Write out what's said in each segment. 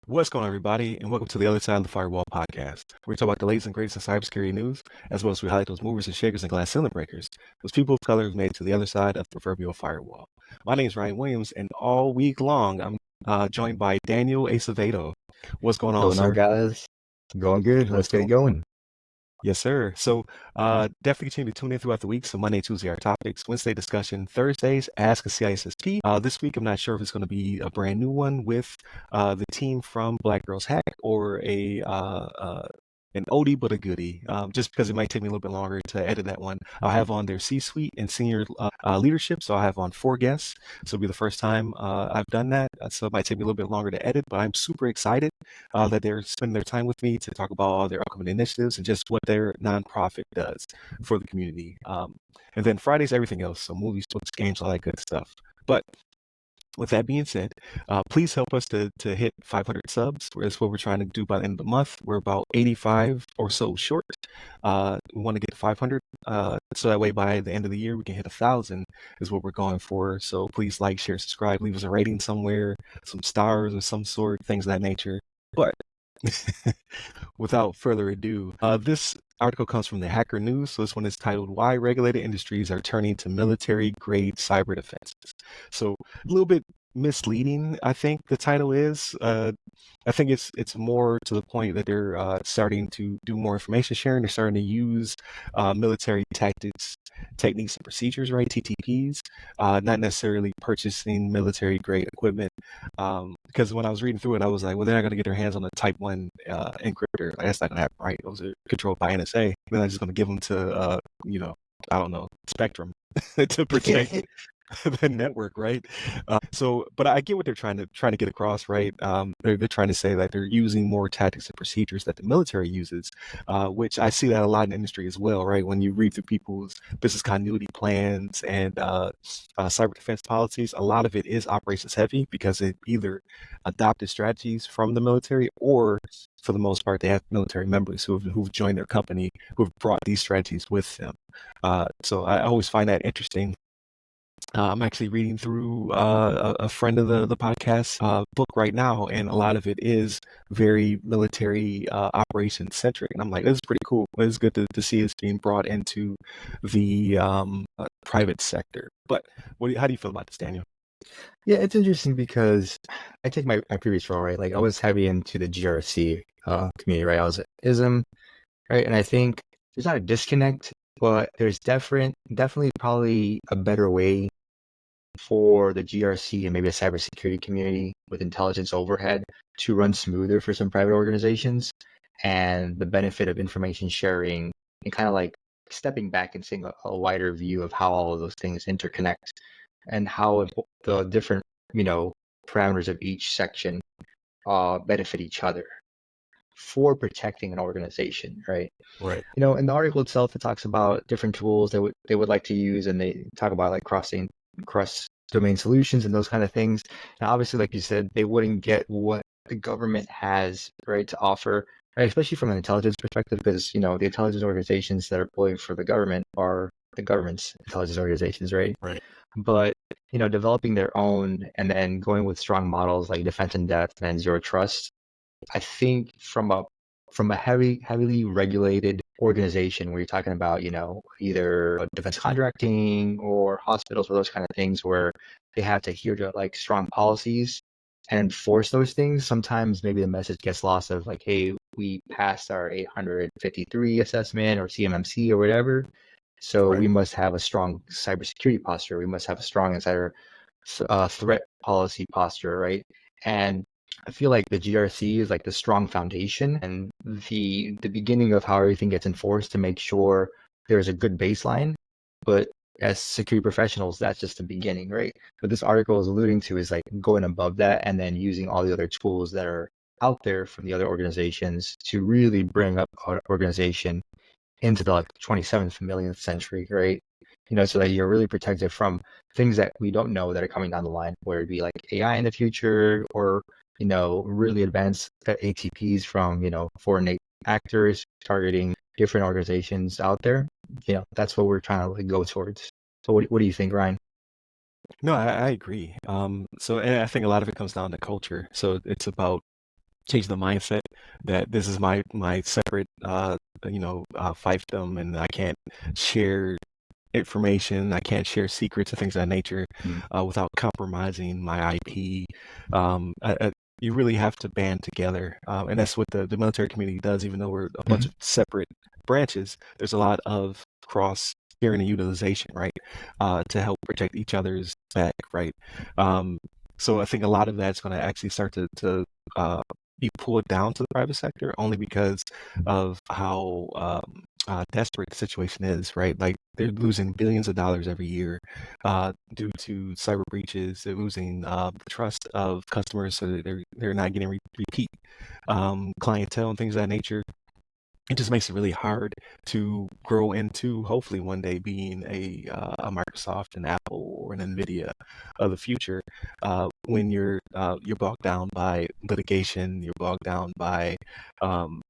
What's going on, everybody, and welcome to the Other Side of the Firewall podcast. We talk about the latest and greatest in cybersecurity news, as well as we highlight those movers and shakers and glass ceiling breakers, those people of color who've made it to the other side of the proverbial firewall. My name is Ryan Williams, and all week long, I'm joined by Daniel Acevedo. What's going on, Going on, sir? guys? Going good. Let's get it going. Yes, sir. So definitely continue to tune in throughout the week. So Monday, Tuesday, our topics. Wednesday, discussion. Thursdays, Ask a CISSP. This week, I'm not sure if it's going to be a brand new one with the team from Black Girls Hack or an oldie but a goodie, just because it might take me a little bit longer to edit that one. I'll have on their C-suite and senior leadership, so I'll have on 4 guests. So it'll be the first time I've done that, so it might take me a little bit longer to edit, but I'm super excited that they're spending their time with me to talk about all their upcoming initiatives and just what their nonprofit does for the community. And then Fridays, everything else, so movies, books, games, all that good stuff. But with that being said, please help us to hit 500 subs. That's what we're trying to do by the end of the month. We're about 85 or so short. We want to get to 500, so that way by the end of the year we can hit 1,000 is what we're going for. So please like, share, subscribe, leave us a rating somewhere, some stars of some sort, things of that nature. But without further ado, this article comes from the Hacker News. So this one is titled "Why Regulated Industries Are Turning to Military-Grade Cyber Defenses." So a little bit misleading, I think the title is. I think it's more to the point that they're starting to do more information sharing. They're starting to use military tactics, techniques, and procedures, right? TTPs, not necessarily purchasing military-grade equipment. Because when I was reading through it, I was like, well, they're not going to get their hands on a Type 1 encryptor. Like, that's not going to happen, right? Those are controlled by NSA. They're not just going to give them to, I don't know, Spectrum to protect the network, right? But I get what they're trying to get across, right? They're trying to say that they're using more tactics and procedures that the military uses, which I see that a lot in industry as well, right? When you read through people's business continuity plans and cyber defense policies, a lot of it is operations heavy because it either adopted strategies from the military or, for the most part, they have military members who've joined their company who've brought these strategies with them. So I always find that interesting. I'm actually reading through a friend of the podcast book right now, and a lot of it is very military operations centric. And I'm like, this is pretty cool. It's good to see it's being brought into the private sector. But how do you feel about this, Daniel? Yeah, it's interesting because I take my previous role, right? Like I was heavy into the GRC community, right? I was at ISM, right? And I think there's not a disconnect, but there's definitely probably a better way for the GRC and maybe a cybersecurity community with intelligence overhead to run smoother for some private organizations, and the benefit of information sharing and kind of like stepping back and seeing a wider view of how all of those things interconnect and how the different parameters of each section benefit each other for protecting an organization, right? Right. In the article itself, it talks about different tools they would like to use, and they talk about like cross domain solutions and those kind of things. Now, obviously, like you said, they wouldn't get what the government has, right, to offer, right? Especially from an intelligence perspective, because the intelligence organizations that are pulling for the government are the government's intelligence organizations, right? Right. But developing their own and then going with strong models like defense in depth and zero trust, I think from a heavily regulated organization where you're talking about, either defense contracting or hospitals or those kind of things where they have to adhere to like strong policies and enforce those things, sometimes maybe the message gets lost of like, hey, we passed our 853 assessment or CMMC or whatever. So Right. we must have a strong cybersecurity posture. We must have a strong insider threat policy posture, right? And I feel like the GRC is like the strong foundation and the beginning of how everything gets enforced to make sure there's a good baseline. But as security professionals, that's just the beginning, right? What this article is alluding to is like going above that and then using all the other tools that are out there from the other organizations to really bring up our organization into the like 27th millionth century, right? So that you're really protected from things that we don't know that are coming down the line, where it'd be like AI in the future or really advanced ATPs from, foreign actors targeting different organizations out there. That's what we're trying to like go towards. So what do you think, Ryan? No, I agree. So, and I think a lot of it comes down to culture. So it's about changing the mindset that this is my separate, fiefdom, and I can't share information. I can't share secrets and things of that nature Mm. without compromising my IP. You really have to band together, and that's what the military community does. Even though we're a bunch Mhm. of separate branches, there's a lot of cross sharing and utilization, right, to help protect each other's back, right. Um, so I think a lot of that's going to actually start to be pulled down to the private sector only because of how desperate the situation is, right? Like they're losing billions of dollars every year due to cyber breaches. They're losing the trust of customers, so that they're not getting repeat clientele and things of that nature. It just makes it really hard to grow into hopefully one day being a Microsoft, an Apple, or an Nvidia of the future. When you're bogged down by litigation, you're bogged down by um,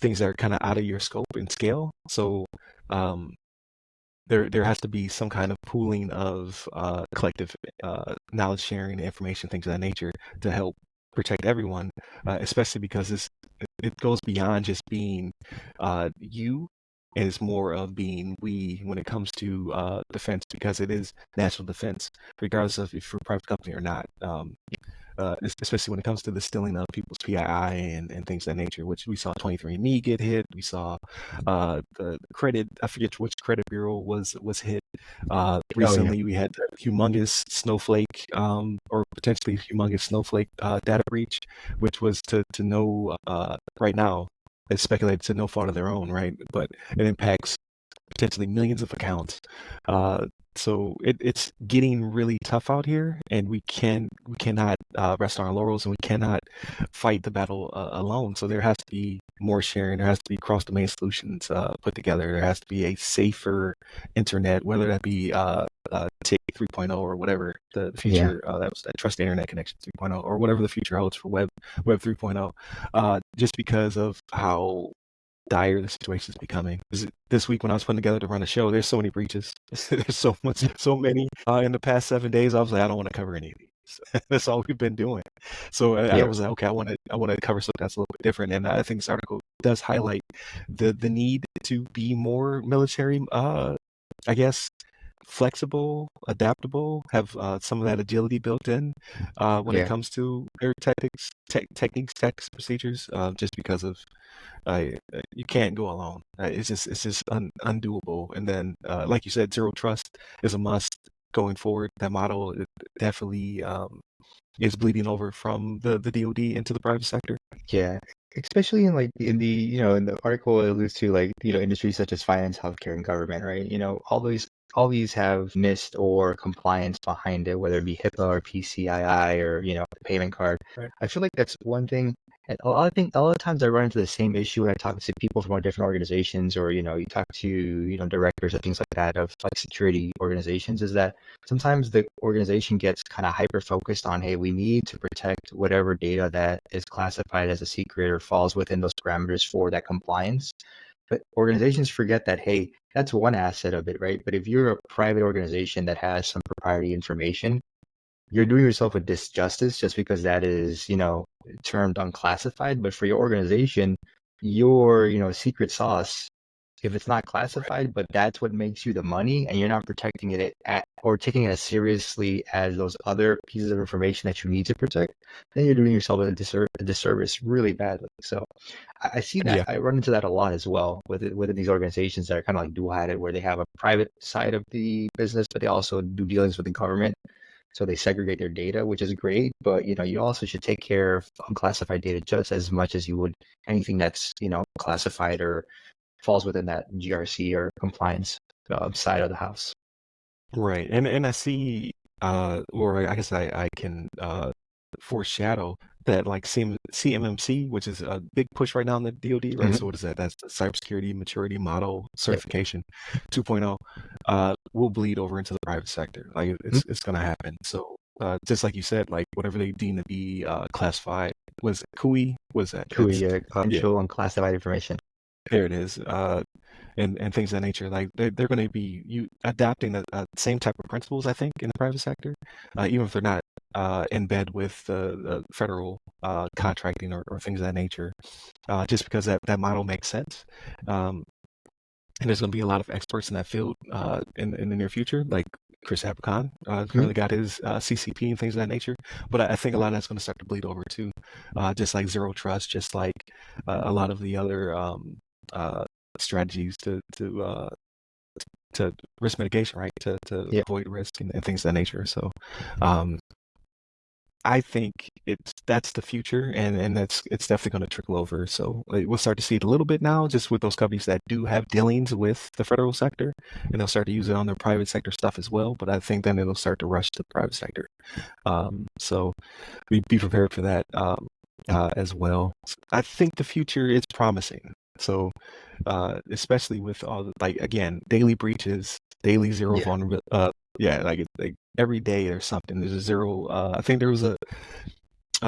things that are kind of out of your scope and scale. So um, there has to be some kind of pooling of collective knowledge sharing, information, things of that nature to help protect everyone, especially because it goes beyond just being you, and it's more of being we when it comes to defense, because it is national defense, regardless of if you're a private company or not. Especially when it comes to the stealing of people's PII and things of that nature, which we saw 23andMe get hit. We saw the credit, I forget which credit bureau was hit. Oh yeah, Recently, we had the humongous snowflake, or potentially humongous snowflake data breach, which was to know right now, it's speculated to no fault of their own, right? But it impacts potentially millions of accounts. So it's getting really tough out here, and we cannot rest on our laurels, and we cannot fight the battle alone. So there has to be more sharing. There has to be cross domain solutions put together. There has to be a safer internet, whether that be TIC 3.0 or whatever the yeah, future that was that trusted internet connection 3.0 or whatever the future holds for web 3.0. Just because of how dire the situation is becoming. This week when I was putting together to run a show, there's so many breaches. There's so much, so many in the past 7 days. I was like, I don't want to cover any of these. That's all we've been doing. So I yeah, was like, okay, I want to cover something that's a little bit different. And I think this article does highlight the need to be more military. I guess flexible, adaptable, have some of that agility built in when it yeah. comes to their techniques, tactics, procedures. Just because of you can't go alone. It's just undoable. And then, like you said, zero trust is a must going forward. That model definitely is bleeding over from the DoD into the private sector. Yeah, especially in like in the in the article it alludes to like industries such as finance, healthcare, and government, right? All these have NIST or compliance behind it, whether it be HIPAA or PCII or the payment card. Right. I feel like that's one thing. And a lot of times I run into the same issue when I talk to people from different organizations, or you talk to directors or things like that of like security organizations, is that sometimes the organization gets kind of hyper focused on, hey, we need to protect whatever data that is classified as a secret or falls within those parameters for that compliance. But organizations forget that, hey, that's one asset of it, right? But if you're a private organization that has some proprietary information, you're doing yourself a disjustice just because that is, termed unclassified. But for your organization, your, secret sauce, if it's not Right. classified, but that's what makes you the money, and you're not protecting it or taking it as seriously as those other pieces of information that you need to protect, then you're doing yourself a disservice really badly. So I see that. Yeah. I run into that a lot as well within these organizations that are kind of like dual-headed, where they have a private side of the business, but they also do dealings with the government. So they segregate their data, which is great, but you also should take care of unclassified data just as much as you would anything that's classified or falls within that GRC or compliance side of the house. Right. And I see, or I guess I can foreshadow that like CMMC, which is a big push right now in the DoD, right? Hmm. So what is that? That's the Cybersecurity Maturity Model Yep. Certification 2.0, will bleed over into the private sector. Like Mhm. it's gonna happen. So just like you said, like whatever they deem to be classified, was it CUI? Was that? Cool. That's Yeah. yeah. Show unclassified information. There it is. and things of that nature. Like they're going to be adapting the same type of principles, I think, in the private sector, even if they're not in bed with the federal contracting or things of that nature, just because that model makes sense. And there's going to be a lot of experts in that field in the near future, like Chris Abercon Mhm. currently got his CCP and things of that nature. But I think a lot of that's going to start to bleed over too, just like zero trust, just like a lot of the other uh, strategies to risk mitigation, right? To Yeah. avoid risk and things of that nature. So um, I think that's the future, and it's definitely going to trickle over. So we'll start to see it a little bit now, just with those companies that do have dealings with the federal sector, and they'll start to use it on their private sector stuff as well. But I think then it'll start to rush to the private sector. So be prepared for that as well. I think the future is promising. So especially with all the, like, again, daily breaches, daily zero Yeah. vulnerability. Yeah, like every day there's something. There's a zero. I think there was a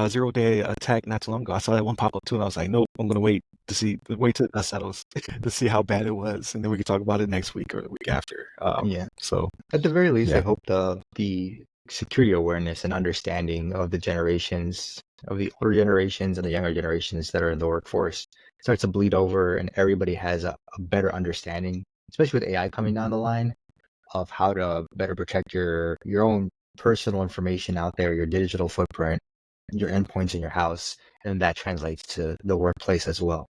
0 day attack not too long ago. I saw that one pop up too, and I was like, nope, I'm gonna wait till that settles to see how bad it was, and then we can talk about it next week or the week after. Yeah. So At the very least, I yeah, hope the security awareness and understanding of the generations, of the older generations and the younger generations that are in the workforce, starts to bleed over, and everybody has a better understanding, especially with AI coming down the line, of how to better protect your own personal information out there, your digital footprint, your endpoints in your house, and that translates to the workplace as well.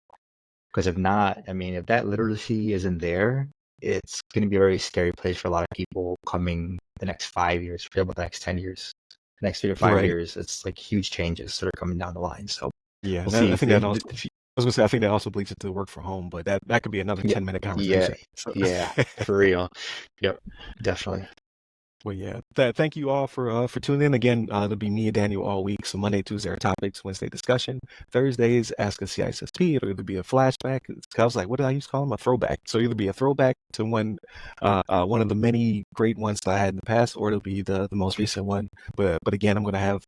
Because if not, I mean, if that literacy isn't there, it's going to be a very scary place for a lot of people coming the next 5 years, for example, the next 10 years, the next 3 to 5 right. years. It's like huge changes that are coming down the line. So Yeah, we'll and see. I think that also. I was gonna say I think that also bleeds into work from home, but that could be another Yeah, 10-minute yeah, conversation. So yeah, for real. Yep, but definitely. Well, yeah. Thank you all for tuning in again. It'll be me and Daniel all week. So Monday, Tuesday are topics. Wednesday discussion. Thursdays ask a CISSP. It'll either be a flashback. I was like, what did I used to call them? A throwback. So either be a throwback to one of the many great ones that I had in the past, or it'll be the most recent one. But again, I'm going to have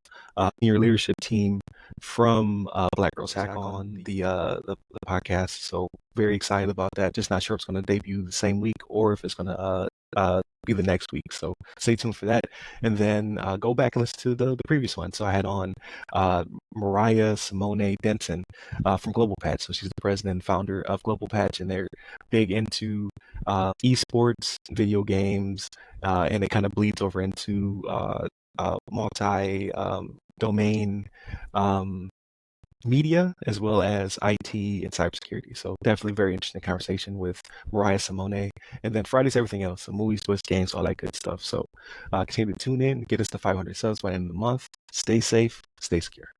your leadership team from Black Girls Hack on the podcast. So very excited about that. Just not sure if it's going to debut the same week or if it's going to be the next week. So stay tuned for that. And then go back and listen to the previous one. So I had on Mariah Simone Denton from Global Patch. So she's the president and founder of Global Patch, and they're big into esports, video games, and it kind of bleeds over into multi domain media as well as IT and cybersecurity. So definitely very interesting conversation with Mariah Simone. And then Friday's everything else. So movies, twists, games, all that good stuff. So continue to tune in, get us to 500 subs by the end of the month. Stay safe, stay secure.